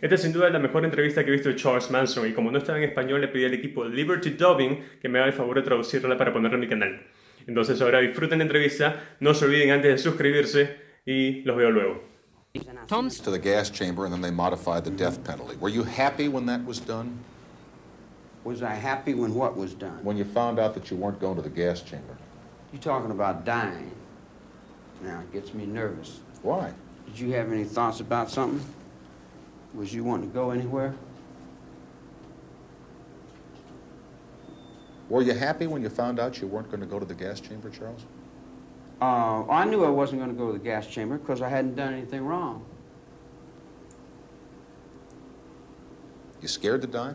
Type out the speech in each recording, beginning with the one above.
Esta es sin duda la mejor entrevista que he visto de Charles Manson, y como no estaba en español le pedí al equipo Liberty Dubbing que me haga el favor de traducirla para ponerla en mi canal. Entonces ahora disfruten la entrevista, no se olviden antes de suscribirse y los veo luego. Tom's to the gas chamber, and then they modified the death penalty. Were you happy when that was done? Was I happy when what was done? When you found out that you weren't going to the gas chamber? You're talking about dying. Now, it gets me nervous. Why? Did you have any thoughts about something? Was you wanting to go anywhere? Were you happy when you found out you weren't going to go to the gas chamber, Charles? I knew I wasn't going to go to the gas chamber because I hadn't done anything wrong. You scared to die?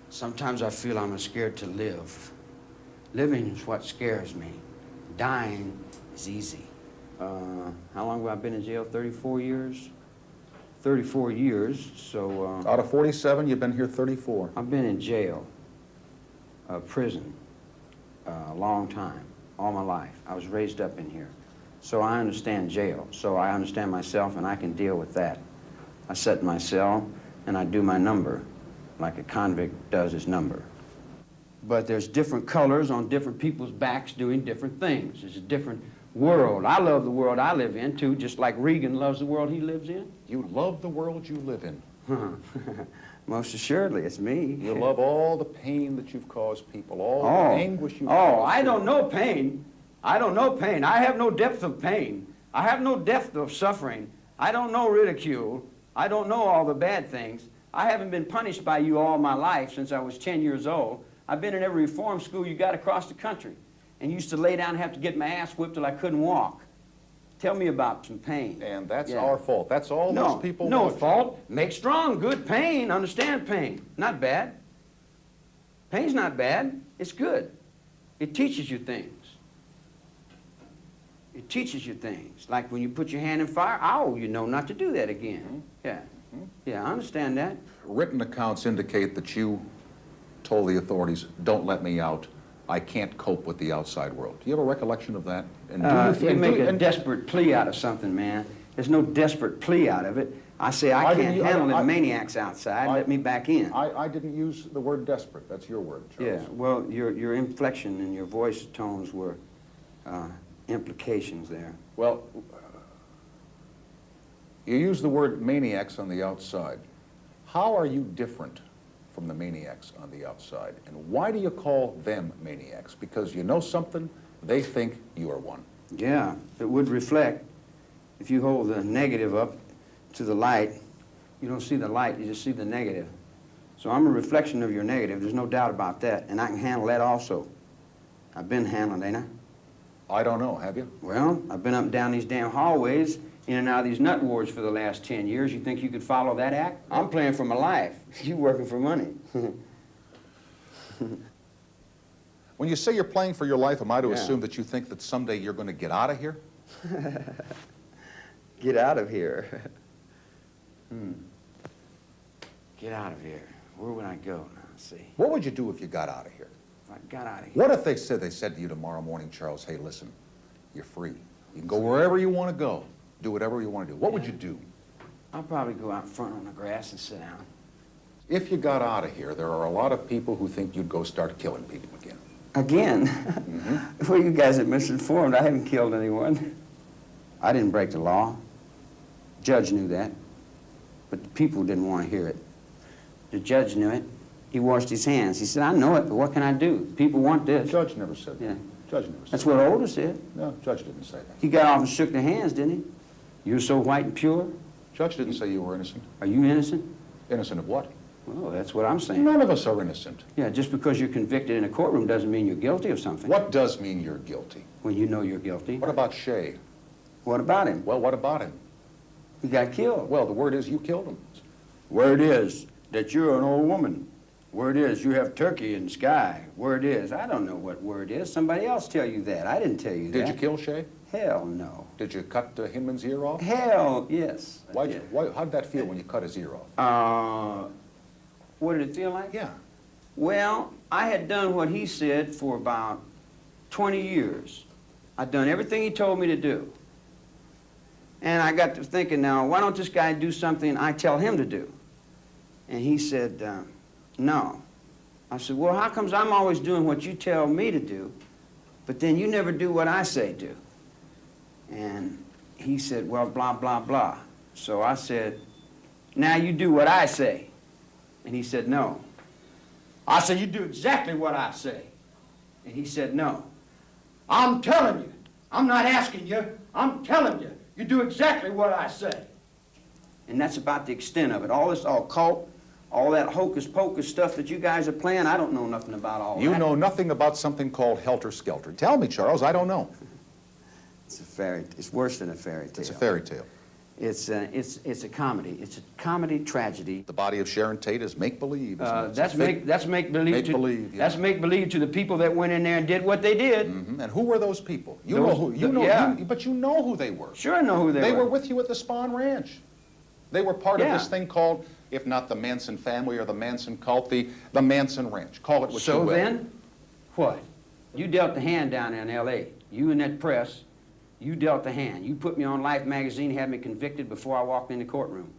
Sometimes I feel I'm scared to live. Living is what scares me. Dying is easy. How long have I been in jail? 34 years? 34 years, so... Out of 47, you've been here 34. I've been in jail, prison, a long time, all my life. I was raised up in here. So I understand jail. So I understand myself, and I can deal with that. I sit in my cell, and I do my number, like a convict does his number. But there's different colors on different people's backs doing different things. It's a different world. I love the world I live in, too, just like Regan loves the world he lives in. You love the world you live in. Most assuredly, it's me. You love all the pain that you've caused people, all the anguish you've caused. Oh, I don't know pain. I don't know pain. I have no depth of pain. I have no depth of suffering. I don't know ridicule. I don't know all the bad things. I haven't been punished by you all my life since I was 10 years old. I've been in every reform school you got across the country and used to lay down and have to get my ass whipped till I couldn't walk. Tell me about some pain. And that's our fault. That's all those people No want. fault. Make strong, good pain. Understand pain. Not bad. Pain's not bad. It's good. It teaches you things. It teaches you things. Like when you put your hand in fire, ow, you know not to do that again. Yeah. Yeah, I understand that. Written accounts indicate that you told the authorities, don't let me out. I can't cope with the outside world. Do you have a recollection of that? And You make a desperate plea out of something, man. There's no desperate plea out of it. I say, I can't handle the maniacs outside. Let me back in. I didn't use the word desperate. That's your word, Charles. Yeah, well, your inflection and your voice tones were implications there. Well, you use the word maniacs on the outside. How are you different from the maniacs on the outside? And why do you call them maniacs? Because you know something, they think you are one. Yeah, it would reflect. If you hold the negative up to the light, you don't see the light, you just see the negative. So I'm a reflection of your negative, there's no doubt about that, and I can handle that also. I've been handling, ain't I? I don't know, have you? Well, I've been up and down these damn hallways, in and out of these nut wards for the last 10 years. You think you could follow that act? I'm playing for my life. You working for money. When you say you're playing for your life, am I to assume that you think that someday you're going to get out of here? Get out of here. Get out of here. Where would I go now? Let's see. What would you do if you got out of here? If I got out of here. What if they said to you tomorrow morning, Charles, hey, listen, you're free. You can go wherever you want to go. Do whatever you want to do. What would you do? I'll probably go out front on the grass and sit down. If you got out of here, there are a lot of people who think you'd go start killing people again. Again? Well, you guys are misinformed. I haven't killed anyone. I didn't break the law. Judge knew that. But the people didn't want to hear it. The judge knew it. He washed his hands. He said, I know it, but what can I do? People want this. The judge never said that. Yeah. Judge never said That's that. what Older said. No, judge didn't say that. He got off and shook their hands, didn't he? You're so white and pure. Judge didn't say you were innocent. Are you innocent? Innocent of what? Well, that's what I'm saying. None of us are innocent. Yeah, just because you're convicted in a courtroom doesn't mean you're guilty of something. What does mean you're guilty? When you know you're guilty. What about Shay? What about him? Well, what about him? He got killed. Well, the word is you killed him. Word is that you're an old woman. Word is you have turkey in the sky. Word is, I don't know what word is. Somebody else tell you that. I didn't tell you that. Did you kill Shay? Hell no. Did you cut Hinman's ear off? Hell yes. Why, how did that feel when you cut his ear off? What did it feel like? Yeah. Well, I had done what he said for about 20 years. I'd done everything he told me to do. And I got to thinking, now, why don't this guy do something I tell him to do? And he said, no. I said, well, how comes I'm always doing what you tell me to do, but then you never do what I say do? And he said, well, blah, blah, blah. So I said, now you do what I say. And he said, no. I said, you do exactly what I say. And he said, no. I'm telling you. I'm not asking you. I'm telling you. You do exactly what I say. And that's about the extent of it. All this occult, all that hocus-pocus stuff that you guys are playing, I don't know nothing about all that. You know nothing about something called helter-skelter. Tell me, Charles, I don't know. It's a fairy. It's worse than a fairy tale. It's a fairy tale. It's a comedy. It's a comedy tragedy. The body of Sharon Tate is make-believe, isn't it? That's make-believe. Make-believe, yeah. That's make-believe to the people that went in there and did what they did. Mm-hmm. And who were those people? You Those- know who? You know, yeah. but you know who they were. Sure I know who they were. They were with you at the Spahn Ranch. They were part of Yeah. this thing called, if not the Manson family or the Manson cult, the Manson Ranch. Call it what you So will. then, what? You dealt the hand down there in L.A. You and that press, you dealt the hand. You put me on Life magazine, had me convicted before I walked in the courtroom.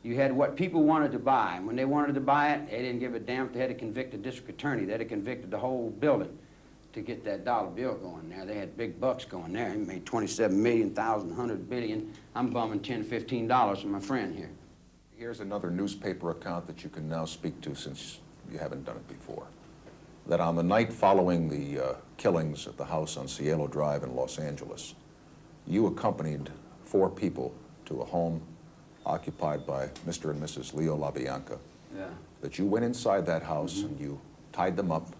You had what people wanted to buy, and when they wanted to buy it, they didn't give a damn if they had to convict a district attorney. They'd have convicted the whole building to get that dollar bill going there. They had big bucks going there. He made 27 million, 100 billion. I'm bumming $10, $15 from my friend here. Here's another newspaper account that you can now speak to since you haven't done it before. That on the night following the killings at the house on Cielo Drive in Los Angeles, you accompanied 4 people to a home occupied by Mr. and Mrs. Leo LaBianca. Yeah. That you went inside that house and you tied them up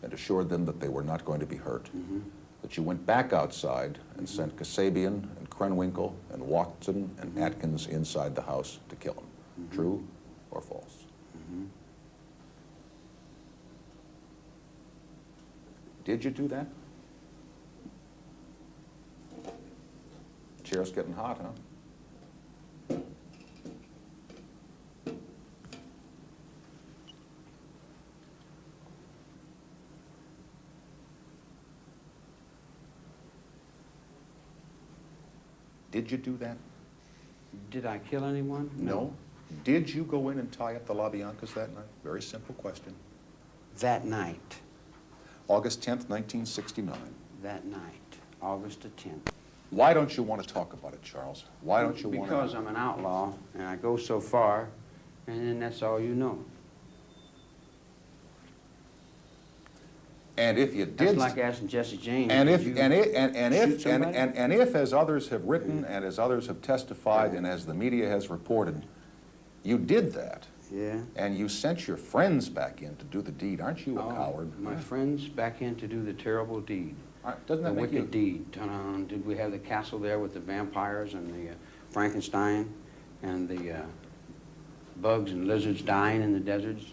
and assured them that they were not going to be hurt. That you went back outside and sent Kasabian and Krenwinkel and Watson and Atkins inside the house to kill them. True or false? Did you do that? Chair's getting hot, huh? Did you do that? Did I kill anyone? No. Did you go in and tie up the LaBiancas that night? Very simple question. That night. August 10th, 1969. That night. August the 10th. Why don't you want to talk about it, Charles? Why don't you want to? Because I'm an outlaw, and I go so far, and then that's all you know. And if you did, That's like asking Jesse James. and if did you and if shoot somebody? and if, as others have written and as others have testified and as the media has reported, you did that, Yeah. and you sent your friends back in to do the deed, aren't you a coward? My friends back in to do the terrible deed. Doesn't The that make wicked you? deed. Ta-da. Did we have the castle there with the vampires and the Frankenstein and the bugs and lizards dying in the deserts?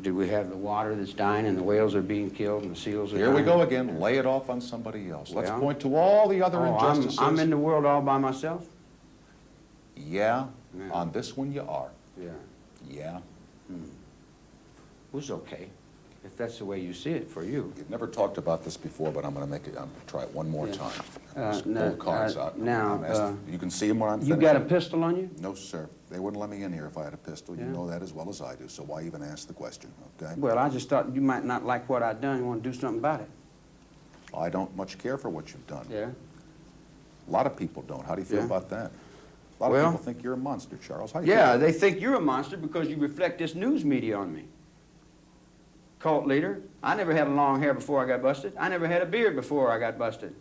Did we have the water that's dying and the whales are being killed and the seals are Here dying? we go again. Lay it off on somebody else. Let's Well, point to all the other injustices. I'm in the world all by myself? Yeah, Yeah. on this one you are. Yeah. Yeah. It was okay, if that's the way you see it for you. You've never talked about this before, but I'm going to make it. I'm going to try it one more Yeah. time. Uh, Pull no, the cards uh, out. now, I'm asking- you can see them when I'm You finished. got a pistol on you? No, sir. They wouldn't let me in here if I had a pistol. You Yeah. know that as well as I do, so why even ask the question, okay? Well, I just thought you might not like what I'd done. You want to do something about it. I don't much care for what you've done. Yeah? A lot of people don't. How do you feel Yeah. about that? A lot Well- of people think you're a monster, Charles. How do you Yeah, feel? they think you're a monster because you reflect this news media on me. Cult leader. I never had long hair before I got busted. I never had a beard before I got busted.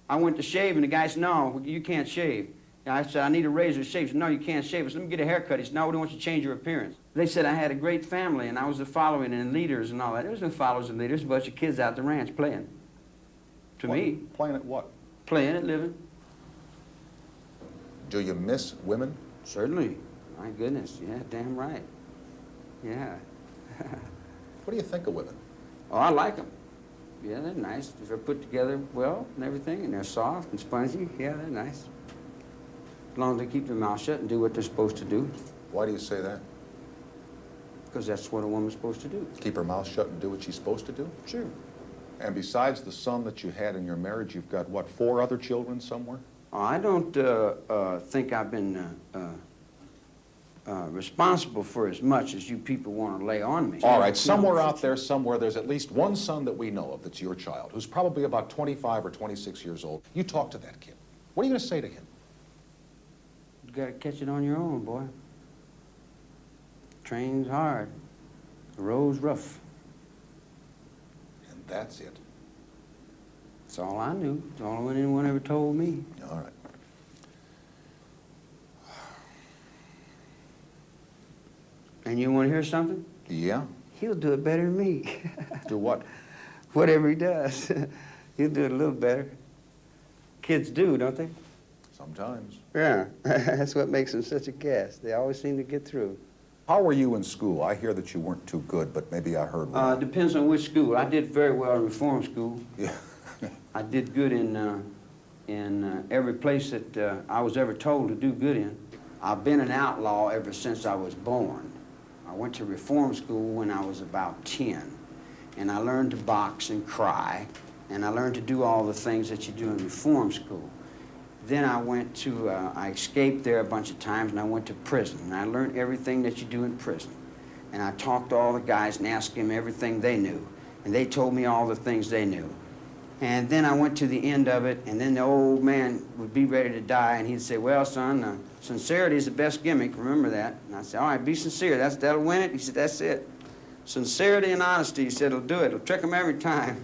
I went to shave, and the guy said, no, you can't shave. And I said, I need a razor to shave. He said, no, you can't shave. I said, let me get a haircut. He said, no, we don't want you to change your appearance. They said I had a great family, and I was the following and leaders and all that. There was no followers and leaders, a bunch of kids out the ranch playing. To me, Playing at what? playing and living. Do you miss women? Certainly. My goodness, yeah, damn right. Yeah. What do you think of women? Oh, I like them. Yeah, they're nice. They're put together well and everything, and they're soft and spongy. Yeah, they're nice. As long as they keep their mouth shut and do what they're supposed to do, Why do you say that? because that's what a woman's supposed to do. Keep her mouth shut and do what she's supposed to do? Sure. And besides the son that you had in your marriage, you've got, what, 4 other children somewhere? I don't think I've been responsible for as much as you people want to lay on me. All right, somewhere out there, somewhere, there's at least one son that we know of that's your child, who's probably about 25 or 26 years old. You talk to that kid. What are you going to say to him? You got to catch it on your own, boy. Train's hard. The road's rough. And that's it. That's all I knew. That's all anyone ever told me. All right. And you want to hear something? Yeah? He'll do it better than me. Do what? Whatever he does, he'll do it a little better. Kids do, don't they? Sometimes. Yeah, that's what makes them such a gas. They always seem to get through. How were you in school? I hear that you weren't too good, but maybe I heard wrong. Depends on which school. I did very well in reform school. Yeah. I did good in every place that I was ever told to do good in. I've been an outlaw ever since I was born. I went to reform school when I was about 10, and I learned to box and cry, and I learned to do all the things that you do in reform school. Then I escaped there a bunch of times, and I went to prison, and I learned everything that you do in prison. And I talked to all the guys and asked them everything they knew, and they told me all the things they knew. And then I went to the end of it, and then the old man would be ready to die, and he'd say, well, son, sincerity is the best gimmick, remember that. And I said, all right, be sincere, that'll win it. He said, that's it. Sincerity and honesty, he said, it'll do it, it'll trick them every time.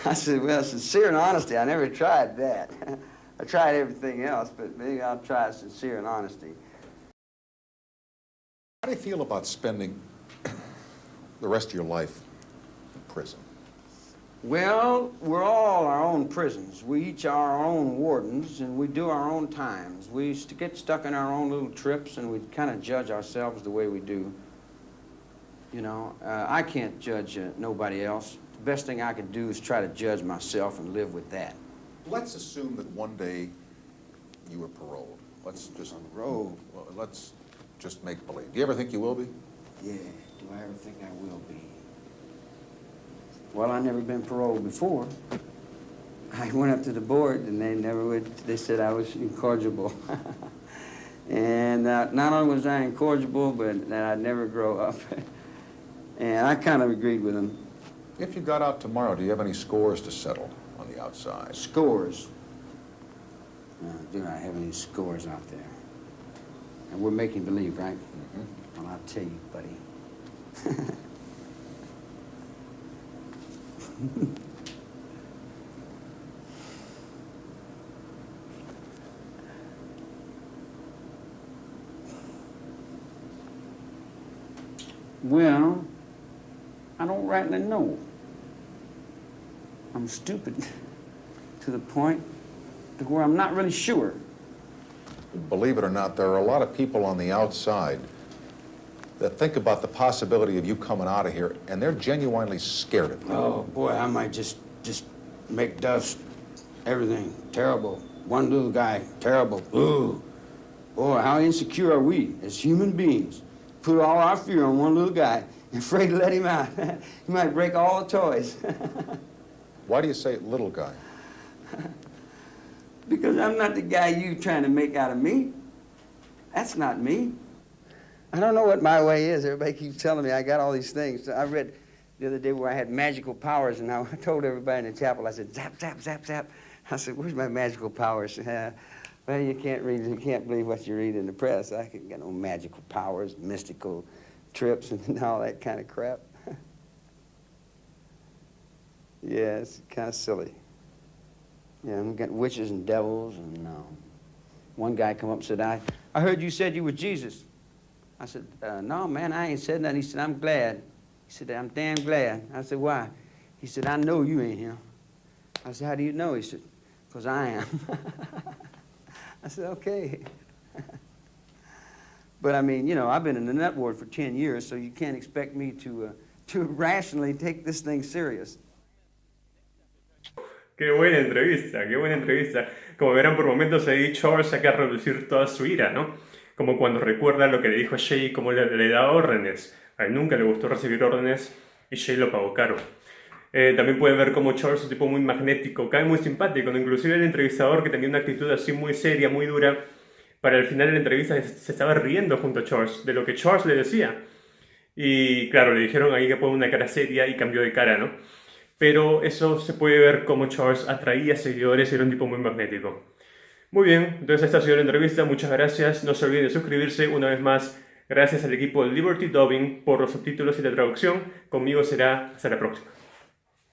I said, well, sincere and honesty, I never tried that. I tried everything else, but maybe I'll try sincere and honesty. How do you feel about spending the rest of your life in prison? Well, we're all our own prisons. We each are our own wardens, and we do our own times. We get stuck in our own little trips, and we kind of judge ourselves the way we do. You know, I can't judge nobody else. The best thing I can do is try to judge myself and live with that. Let's assume that one day you were paroled. Let's just Paroled? Well, let's just make believe. Do you ever think you will be? Yeah, do I ever think I will be? Well, I've never been paroled before. I went up to the board, and they said I was incorrigible. And not only was I incorrigible, but that I'd never grow up. And I kind of agreed with them. If you got out tomorrow, do you have any scores to settle on the outside? Scores? No, do I have any scores out there? And we're making believe, right? Mm-hmm. Well, I'll tell you, buddy. Well, I don't rightly know. I'm stupid to the point to where I'm not really sure. Believe it or not, there are a lot of people on the outside that think about the possibility of you coming out of here, and they're genuinely scared of you. Oh, boy, I might just make dust. Everything. Terrible. One little guy. Terrible. Ooh. Boy, how insecure are we as human beings? Put all our fear on one little guy and afraid to let him out. He might break all the toys. Why do you say little guy? Because I'm not the guy you trying to make out of me. That's not me. I don't know what my way is. Everybody keeps telling me I got all these things. I read the other day where I had magical powers, and I told everybody in the chapel, I said, zap, zap, zap, zap. I said, where's my magical powers? Well, you can't believe what you read in the press. I got no magical powers, mystical trips, and all that kind of crap. Yeah, it's kind of silly. Yeah, we got witches and devils, and one guy come up and said, I heard you said you were Jesus. I said, no, man, I ain't said nothing. He said, I'm glad. He said, I'm damn glad. I said, why? He said, I know you ain't him. I said, how do you know? He said, because I am. I said, okay. But I mean, you know, I've been in the nut ward for 10 years, so you can't expect me to rationally take this thing serious. Qué buena entrevista, qué buena entrevista. Como verán, por momentos ahí Charles saca a reducir toda su ira, ¿no? Como cuando recuerda lo que le dijo a Jay y cómo le da órdenes. A él nunca le gustó recibir órdenes y Jay lo pagó caro. También pueden ver cómo Charles es un tipo muy magnético, cae muy simpático, ¿no? Inclusive el entrevistador, que tenía una actitud así muy seria, muy dura, para el final de la entrevista se estaba riendo junto a Charles, de lo que Charles le decía. Y claro, le dijeron ahí que pone una cara seria y cambió de cara, ¿no? Pero eso se puede ver como Charles atraía seguidores y era un tipo muy magnético. Muy bien, entonces esta ha sido la entrevista, muchas gracias. No se olviden de suscribirse una vez más. Gracias al equipo de Liberty Dubbing por los subtítulos y la traducción. Conmigo será hasta la próxima.